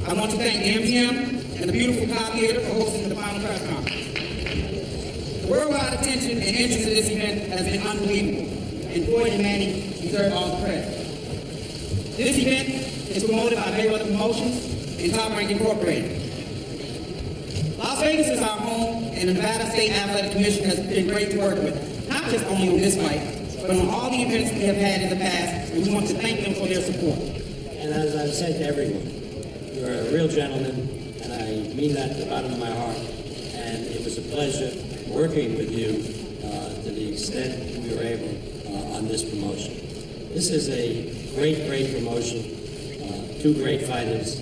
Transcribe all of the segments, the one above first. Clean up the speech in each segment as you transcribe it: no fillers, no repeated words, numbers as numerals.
I want to thank the MGM and the beautiful Cobb Theater for hosting the final press conference. The worldwide attention and interest in this event has been unbelievable, and Floyd and Manny deserve all the credit. This event is promoted by Mayweather Promotions and Top Rank Incorporated. Las Vegas is our home, and the Nevada State Athletic Commission has been great to work with, not just only on this fight, but on all the events we have had in the past, and we want to thank them for their support. And as I've said to everyone, you're a real gentleman, and I mean that to the bottom of my heart. And it was a pleasure working with you to the extent we were able on this promotion. This is a great, great promotion. Two great fighters.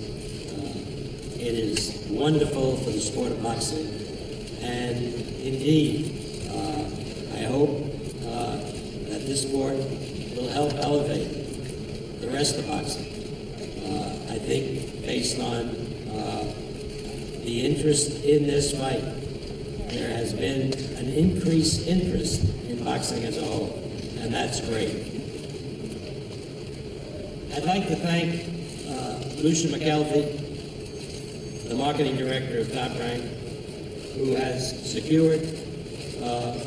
It is wonderful for the sport of boxing. And indeed, I hope that this sport will help elevate the rest of boxing. I think based on the interest in this fight, there has been an increased interest in boxing as a whole, and that's great. I'd like to thank Lucia McKelvey, the marketing director of Top Rank, who has secured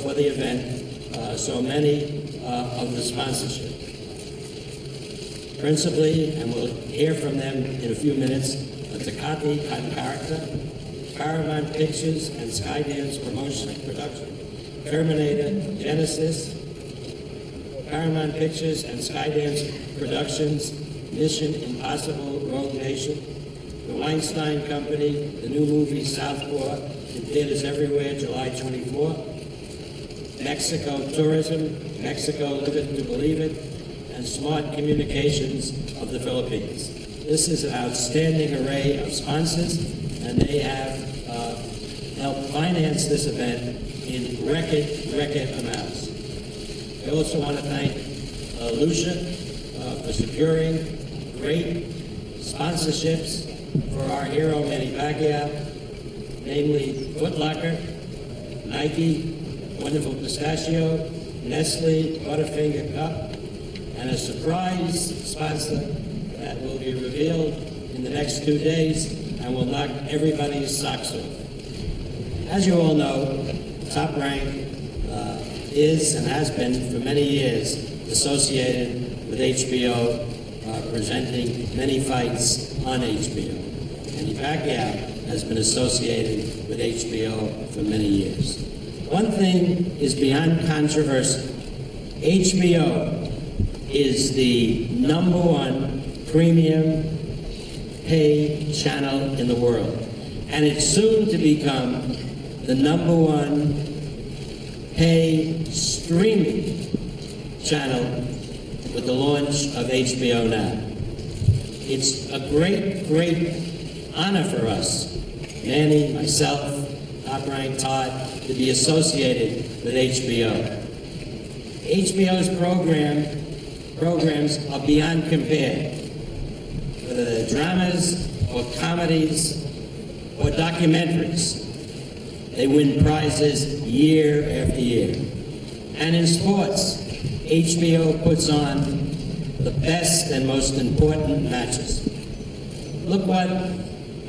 for the event so many of the sponsorship. Principally, and we'll hear from them in a few minutes, Tecate Carta, Paramount Pictures and Skydance Production, Terminator, Genesis, Paramount Pictures and Skydance Productions, Mission Impossible, Rogue Nation, the Weinstein Company, the new movie Southpaw, in theaters everywhere, July 24, Mexico Tourism, Mexico Live It to Believe It, and Smart Communications of the Philippines. This is an outstanding array of sponsors, and they have helped finance this event in record amounts. I also want to thank Lucia for securing great sponsorships for our hero Manny Pacquiao, namely Foot Locker, Nike, Wonderful Pistachio, Nestle, Butterfinger Cup, and a surprise sponsor that will be revealed in the next 2 days and will knock everybody's socks off. As you all know, Top Rank is and has been for many years associated with HBO, presenting many fights on HBO. Manny Pacquiao has been associated with HBO for many years. One thing is beyond controversy. HBO is the #1 premium pay channel in the world, and it's soon to become the #1 pay streaming channel with the launch of HBO Now. It's a great, great honor for us, Manny, myself, Top Rank, Todd, to be associated with HBO. HBO's programs are beyond compare. Whether they're dramas or comedies or documentaries, they win prizes year after year. And in sports, HBO puts on the best and most important matches. Look what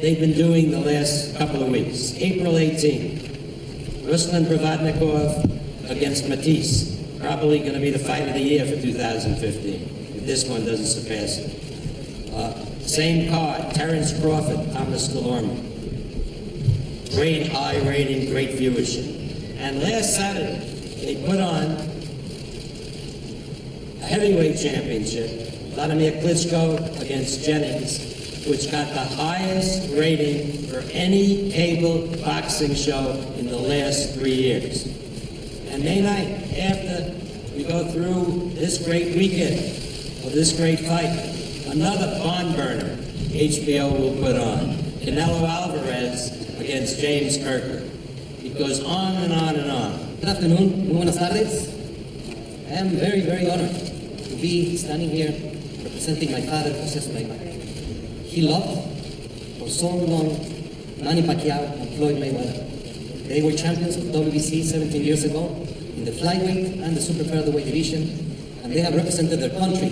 they've been doing the last couple of weeks. April 18th, Ruslan Provodnikov against Matisse. Probably going to be the fight of the year for 2015, if this one doesn't surpass it. Same card, Terrence Crawford, Thomas Delorme. Great high rating, great viewership. And last Saturday, they put on a heavyweight championship, Vladimir Klitschko against Jennings, which got the highest rating for any cable boxing show in the last 3 years. And May night, after we go through this great weekend of this great fight, another barn burner HBO will put on, Canelo Alvarez against James Kirker. It goes on and on and on. Good afternoon, muy buenas tardes. I am very, very honored to be standing here representing my father, José Sulaiman. He loved for so long Manny Pacquiao and Floyd Mayweather. They were champions of WBC 17 years ago in the flyweight and the super featherweight division, and they have represented their country.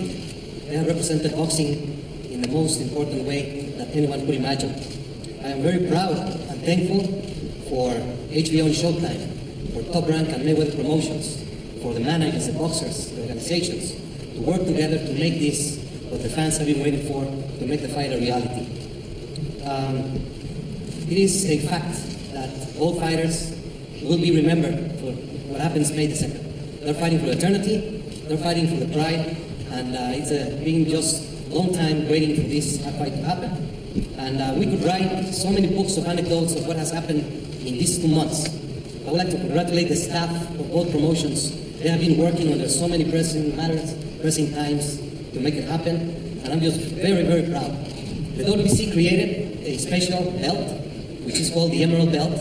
They have represented boxing in the most important way that anyone could imagine. I am very proud and thankful for HBO and Showtime, for Top Rank and Mayweather Promotions, for the managers, the boxers, the organizations, to work together to make this what the fans have been waiting for, to make the fight a reality. It is a fact that all fighters will be remembered for what happens May the 2nd. They're fighting for eternity, they're fighting for the pride, and it's been just a long time waiting for this fight to happen. And we could write so many books of anecdotes of what has happened in these 2 months. I would like to congratulate the staff of both promotions. They have been working under so many pressing matters, pressing times to make it happen, and I'm just very, very proud. The WBC created a special belt, which is called the Emerald Belt.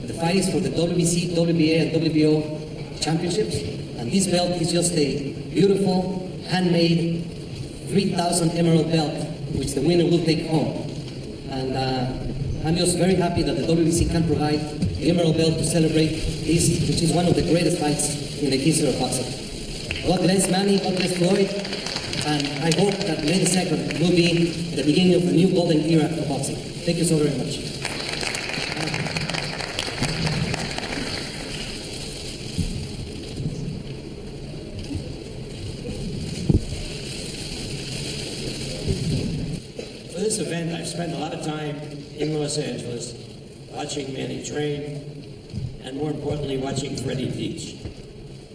The fight is for the WBC, WBA, and WBO championships, and this belt is just a beautiful, handmade 3,000 emerald belt, which the winner will take home. And I'm just very happy that the WBC can provide the emerald belt to celebrate this, which is one of the greatest fights in the history of boxing. God bless Manny, God bless Floyd, and I hope that May the 2nd will be the beginning of a new golden era of boxing. Thank you so very much. For this event, I've spent a lot of time in Los Angeles watching Manny train, and more importantly, watching Freddie teach.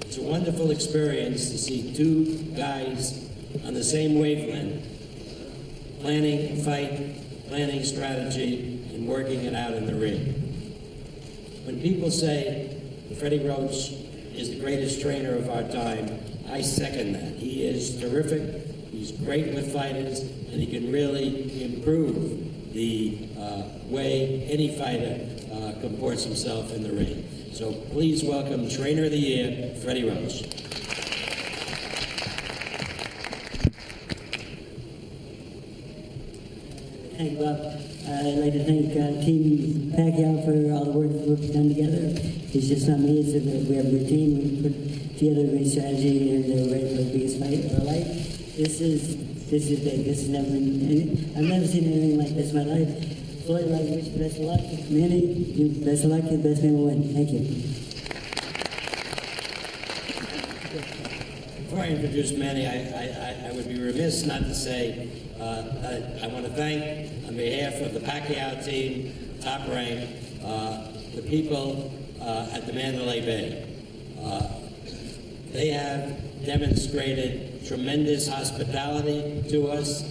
It's a wonderful experience to see two guys on the same wavelength, planning a fight, planning strategy, and working it out in the ring. When people say Freddie Roach is the greatest trainer of our time, I second that. He is terrific, he's great with fighters, and he can really improve the way any fighter comports himself in the ring. So please welcome Trainer of the Year, Freddie Roach. Thank you, Bob. I'd like to thank Team Pacquiao for all the work that we've done together. It's just not me, it's we have a good team. We put together a great strategy, and we're ready for the biggest fight of our life. This is big. This has never been, I've never seen anything like this in my life. Floyd, I wish you best of luck. Manny, you best of luck. The best man will win. Thank you. Before I introduce Manny, I would be remiss not to say I want to thank, on behalf of the Pacquiao team, Top Rank, the people at the Mandalay Bay. They have demonstrated tremendous hospitality to us.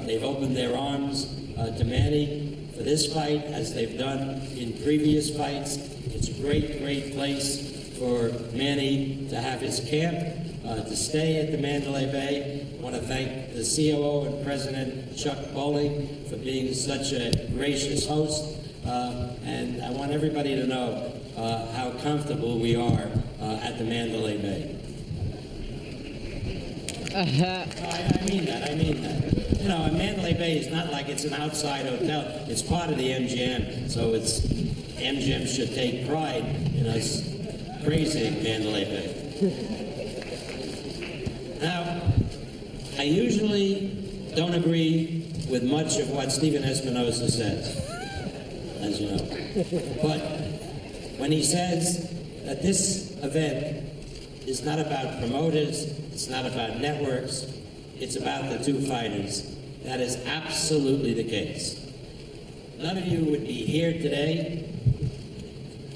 They've opened their arms to Manny for this fight, as they've done in previous fights. It's a great, great place for Manny to have his camp, to stay at the Mandalay Bay. I want to thank the COO and President Chuck Bowling for being such a gracious host. And I want everybody to know how comfortable we are at the Mandalay Bay. I mean that. You know, Mandalay Bay is not like it's an outside hotel. It's part of the MGM, so MGM should take pride in us praising Mandalay Bay. Now, I usually don't agree with much of what Stephen Espinosa says, as you know. But when he says that this event is not about promoters, it's not about networks, it's about the two fighters, that is absolutely the case. None of you would be here today.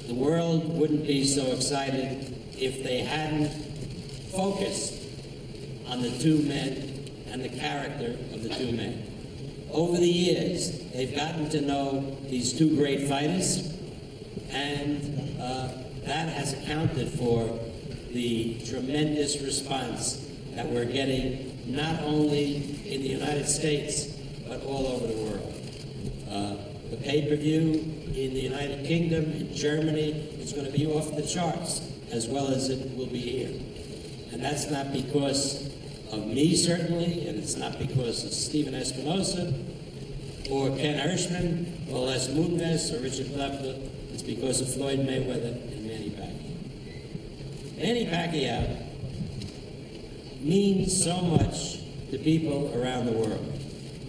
The world wouldn't be so excited if they hadn't focused on the two men and the character of the two men. Over the years, they've gotten to know these two great fighters, and that has accounted for the tremendous response that we're getting, not only in the United States, but all over the world. The pay-per-view in the United Kingdom, in Germany, is going to be off the charts, as well as it will be here. And that's not because of me, certainly, and it's not because of Stephen Espinosa, or Ken Hirschman, or Les Moonves, or Richard Klepper. It's because of Floyd Mayweather and Manny Pacquiao. Manny Pacquiao means so much to people around the world.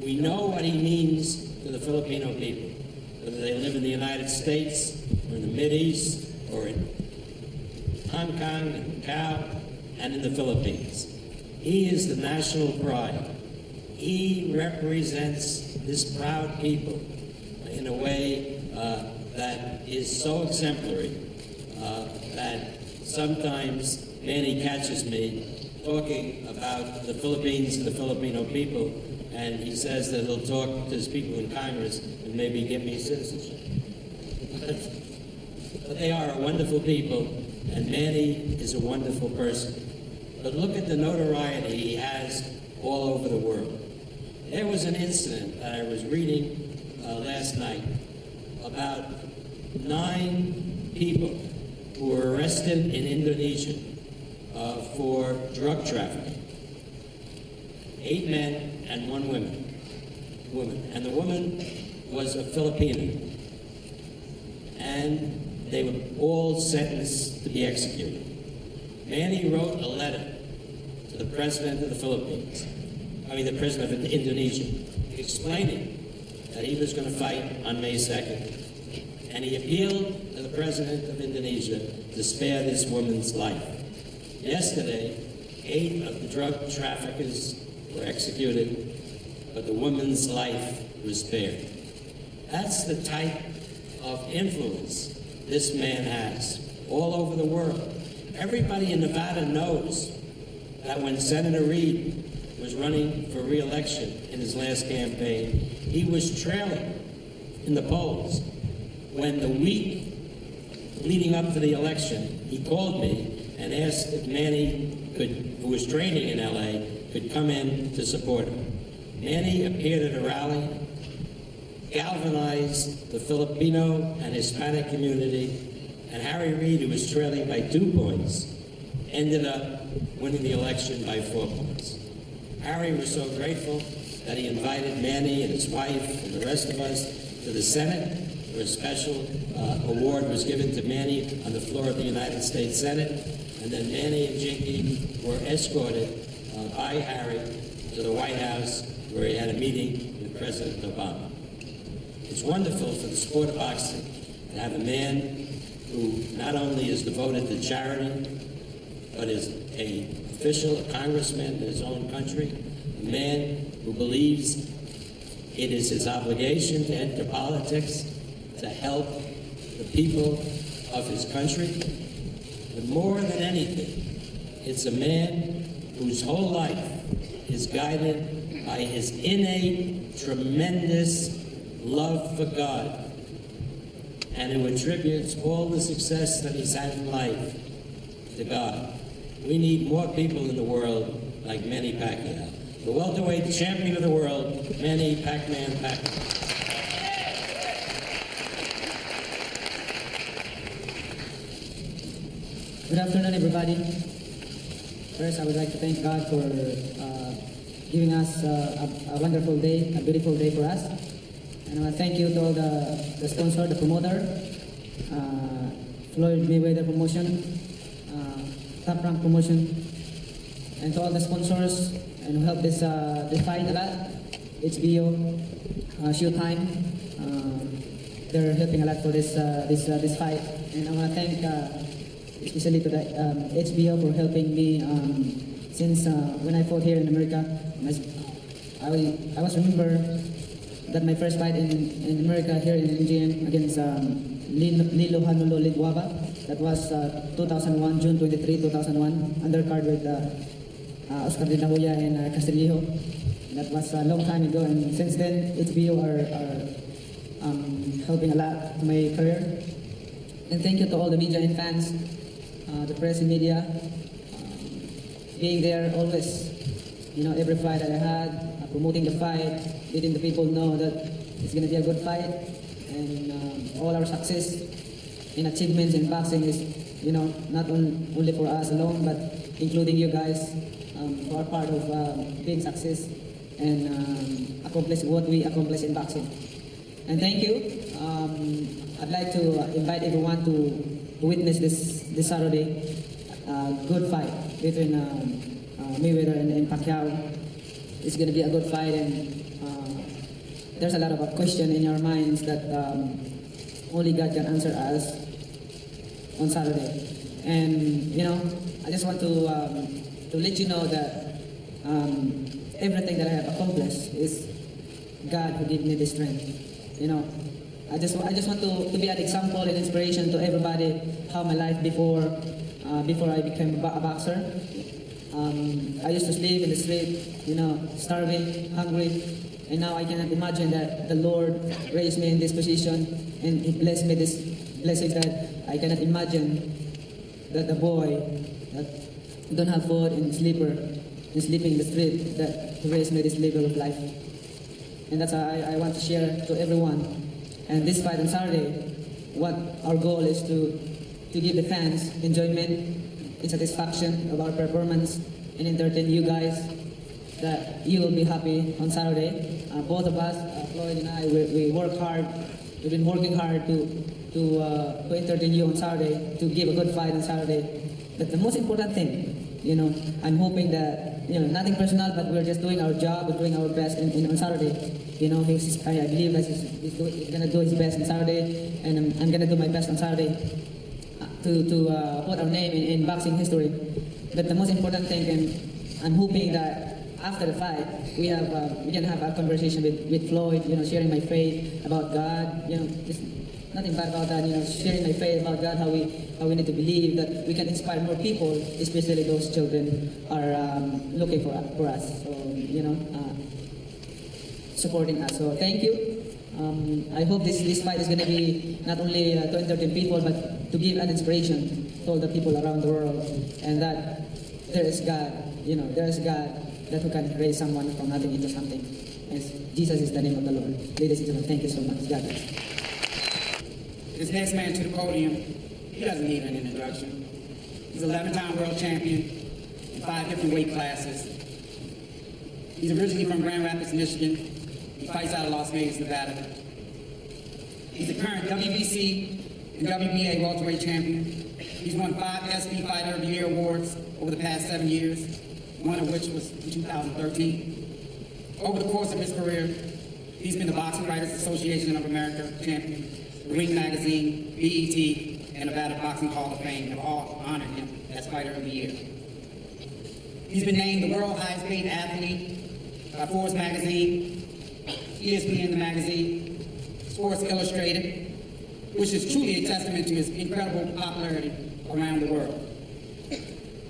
We know what he means to the Filipino people, whether they live in the United States or in the Mideast or in Hong Kong and Macau and in the Philippines. He is the national pride. He represents this proud people in a way that is so exemplary that sometimes Manny catches me talking about the Philippines and the Filipino people, and he says that he'll talk to his people in Congress and maybe get me citizenship. But they are a wonderful people, and Manny is a wonderful person. But look at the notoriety he has all over the world. There was an incident that I was reading last night about 9 people who were arrested in Indonesia for drug trafficking. 8 men and 1 woman. And the woman was a Filipino. And they were all sentenced to be executed. Manny wrote a letter to the president of the Philippines, the president of Indonesia, explaining that he was going to fight on May 2nd. And he appealed to the president of Indonesia to spare this woman's life. Yesterday, 8 of the drug traffickers were executed, but the woman's life was spared. That's the type of influence this man has all over the world. Everybody in Nevada knows that when Senator Reid was running for re-election in his last campaign, he was trailing in the polls. When the week leading up to the election, he called me and asked if Manny who was training in LA, could come in to support him. Manny appeared at a rally, galvanized the Filipino and Hispanic community, and Harry Reid, who was trailing by 2 points, ended up winning the election by 4 points. Harry was so grateful that he invited Manny and his wife and the rest of us to the Senate, where a special award was given to Manny on the floor of the United States Senate, and then Manny and Jinky were escorted by Harry to the White House, where he had a meeting with President Obama. It's wonderful for the sport of boxing to have a man who not only is devoted to charity, but is an official, a congressman in his own country, a man who believes it is his obligation to enter politics to help the people of his country. But more than anything, it's a man whose whole life is guided by his innate, tremendous love for God, and who attributes all the success that he's had in life to God. We need more people in the world like Manny Pacquiao. The welterweight champion of the world, Manny Pac-Man Pacquiao. Good afternoon, everybody. First, I would like to thank God for giving us a wonderful day, a beautiful day for us. And I want to thank you to all the sponsor, the promoter, Floyd Mayweather Promotion, Top Rank Promotion, and to all the sponsors and who helped this fight a lot. HBO, Showtime, they're helping a lot for this fight. And I want to thank especially to the HBO for helping me since when I fought here in America. I was remember that my first fight in America here in MGM against Lilo Hanulo Lidwaba. That was 2001, June 23, 2001, undercard with Oscar de la Hoya and Castillo. That was a long time ago, and since then HBO are helping a lot to my career. And thank you to all the media and fans, the press and media, being there always. Every fight that I had, promoting the fight, letting the people know that it's going to be a good fight, and all our success and achievements in boxing is, not only for us alone, but including you guys, who are part of being success and accomplish what we accomplish in boxing. And thank you. I'd like to invite everyone to witness this Saturday good fight between Mayweather and Pacquiao. It's going to be a good fight, and there's a lot of question in your minds that only God can answer us on Saturday. And I just want to let you know that everything that I have accomplished is God who gave me the strength. I just want to be an example and inspiration to everybody how my life before I became a boxer. I used to sleep in the street, starving, hungry, and now I cannot imagine that the Lord raised me in this position and He blessed me this blessings that I cannot imagine that the boy that don't have food and sleeping in the street that He raised me this level of life. And that's how I want to share to everyone. And this fight on Saturday, what our goal is to give the fans enjoyment and satisfaction of our performance and entertain you guys, that you will be happy on Saturday. Both of us, Floyd and I, we work hard. We've been working hard to entertain you on Saturday, to give a good fight on Saturday. But the most important thing, I'm hoping that, nothing personal, but we're just doing our job, we're doing our best on Saturday. I believe that he's going to do his best on Saturday, and I'm going to do my best on Saturday to put our name in boxing history. But the most important thing, and I'm hoping that after the fight, we can have a conversation with Floyd, sharing my faith about God, just nothing bad about that, sharing my faith about God, how we need to believe that we can inspire more people, especially those children are looking for us, so, supporting us. So thank you. I hope this fight is going to be not only to entertain people, but to give an inspiration to all the people around the world, and that there is God, there is God that who can raise someone from nothing into something. Yes, Jesus is the name of the Lord. Ladies and gentlemen, thank you so much. God bless. This next man to the podium, he doesn't need an introduction. He's an 11-time world champion in 5 different weight classes. He's originally from Grand Rapids, Michigan. He fights out of Las Vegas, Nevada. He's the current WBC and WBA welterweight champion. He's won 5 SB Fighter of the Year awards over the past 7 years, one of which was in 2013. Over the course of his career, he's been the Boxing Writers Association of America champion, Ring Magazine, BET, and Nevada Boxing Hall of Fame have all honored him as Fighter of the Year. He's been named the world highest paid athlete by Forbes Magazine, ESPN the magazine, Sports Illustrated, which is truly a testament to his incredible popularity around the world.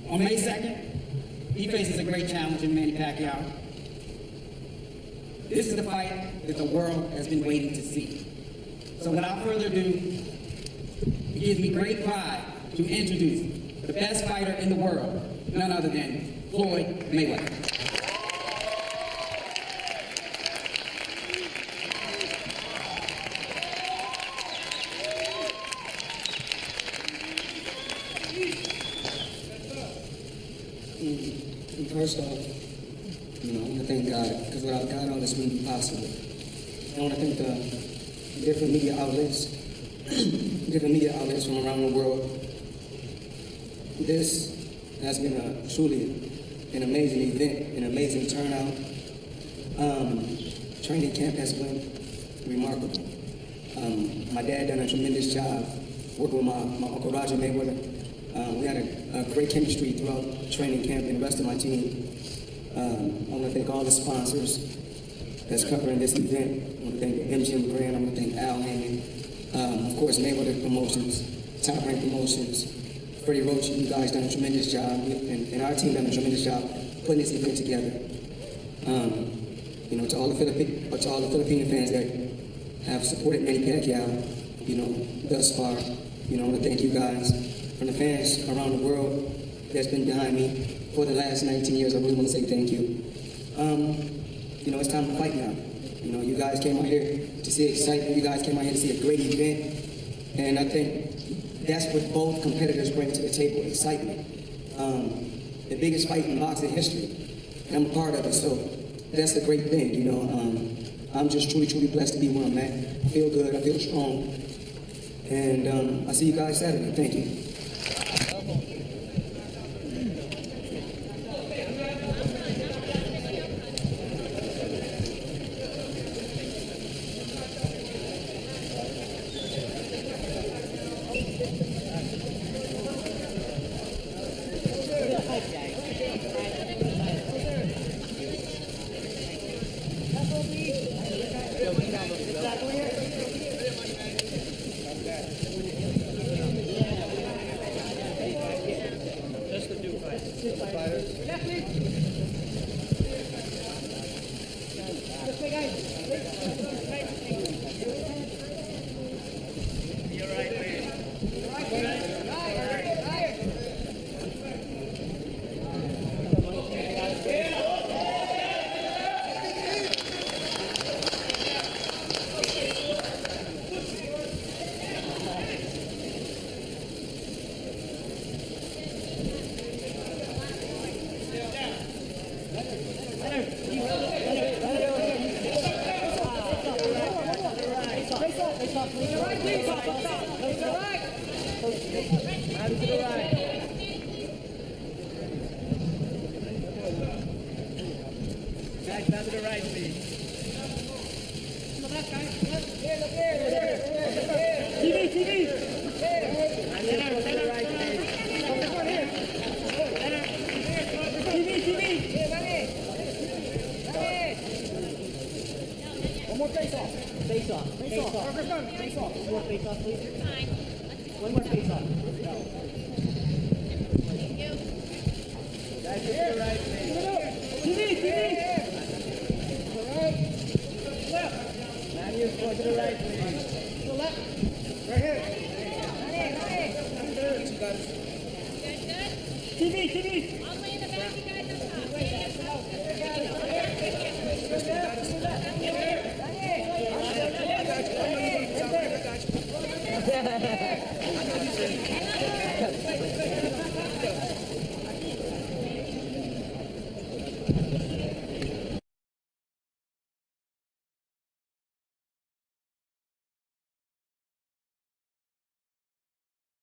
On May 2nd, he faces a great challenge in Manny Pacquiao. This is the fight that the world has been waiting to see. So without further ado, it gives me great pride to introduce the best fighter in the world, none other than Floyd Mayweather. First off, I want to thank God, because without God, all this wouldn't be possible. I want to thank the different media outlets from around the world. This has been truly an amazing event, an amazing turnout. Training camp has been remarkable. My dad done a tremendous job working with my Uncle Roger Mayweather. We had a great chemistry throughout training camp and the rest of my team. I want to thank all the sponsors that's covering this event. I want to thank MGM Grand. I want to thank Al Hammond. Of course, Mayweather Promotions, Top Rank Promotions, Freddie Roach. You guys done a tremendous job, and our team done a tremendous job putting this event together. To all the Filipino fans that have supported Manny Pacquiao, thus far. I want to thank you guys. From the fans around the world that's been behind me for the last 19 years, I really want to say thank you. It's time to fight now. You guys came out here to see excitement. You guys came out here to see a great event. And I think that's what both competitors bring to the table, excitement. The biggest fight in boxing history. And I'm a part of it, so that's the great thing, I'm just truly, truly blessed to be where I'm at. I feel good, I feel strong. And I'll see you guys Saturday. Thank you. TV.